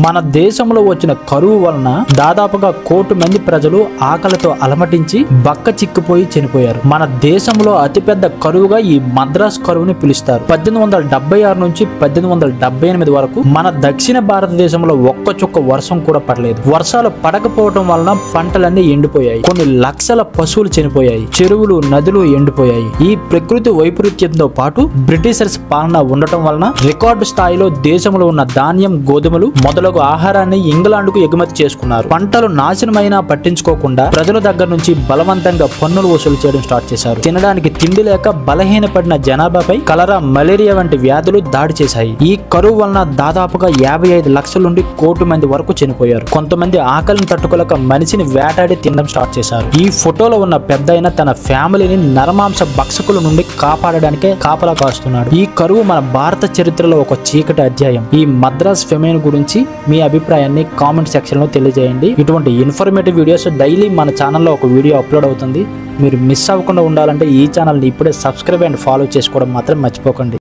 మన దేశంలో వచ్చిన కరువు వలన దాదాపుగా 1 కోటి మంది ప్రజలు ఆకలితో అలమటించి బక్క చిక్కిపోయి చనిపోయారు. మన దేశంలో అతిపెద్ద కరువుగా ఈ మద్రాస్ కరువుని పిలుస్తారు. 1876 నుంచి 1878 వరకు మన దక్షిణ భారతదేశంలో ఒక్క చుక్క వర్షం కూడా పడలేదు. వర్షాలు పడకపోవడం వలన పంటలన్నీ ఎండిపోయాయి. కొన్ని లక్షల పశువులు చనిపోయాయి. చెరువులు, నదులు ఎండిపోయాయి. ఈ ప్రకృతి వైపరీత్యంతో పాటు బ్రిటిషర్స్ పాలన ఉండటం వలన రికార్డు స్థాయిలో దేశంలో ఉన్న ధాన్యం, గోధుమలు మొదలగు ఆహారాన్ని ఇంగ్లాండ్కు ఎగుమతి చేసుకున్నారు. పంటలు నాశనమైనా పట్టించుకోకుండా ప్రజల దగ్గర నుంచి బలవంతంగా పన్నులు వసూలు చేయడం స్టార్ట్ చేశారు. తినడానికి తిండి లేక బలహీనపడిన జనాభాపై కలరా, మలేరియా వంటి వ్యాధులు దాడి చేశాయి. ఈ కరువు వలన దాదాపుగా 55 లక్షల నుండి 1 కోటి మంది వరకు చనిపోయారు. కొంతమంది ఆకలిని తట్టుకోలేక మనిషిని వేటాడి తినడం స్టార్ట్ చేశారు. ఈ ఫోటోలో ఉన్న పెద్దయిన తన ఫ్యామిలీని నరమాంస భక్షకుల నుండి కాపాడడానికే కాపలా కాస్తున్నాడు. ఈ కరువు మన భారత చరిత్రలో ఒక చీకటి అధ్యాయం. ఈ మద్రాస్ ఫెమైన్ గురించి మీ అభిప్రాయాన్ని కామెంట్ సెక్షన్ లో తెలియజేయండి. ఇటువంటి ఇన్ఫర్మేటివ్ వీడియోస్ డైలీ మన ఛానల్లో ఒక వీడియో అప్లోడ్ అవుతుంది. మీరు మిస్ అవ్వకుండా ఉండాలంటే ఈ ఛానల్ని ఇప్పుడే సబ్స్క్రైబ్ అండ్ ఫాలో చేసుకోవడం మాత్రం మర్చిపోకండి.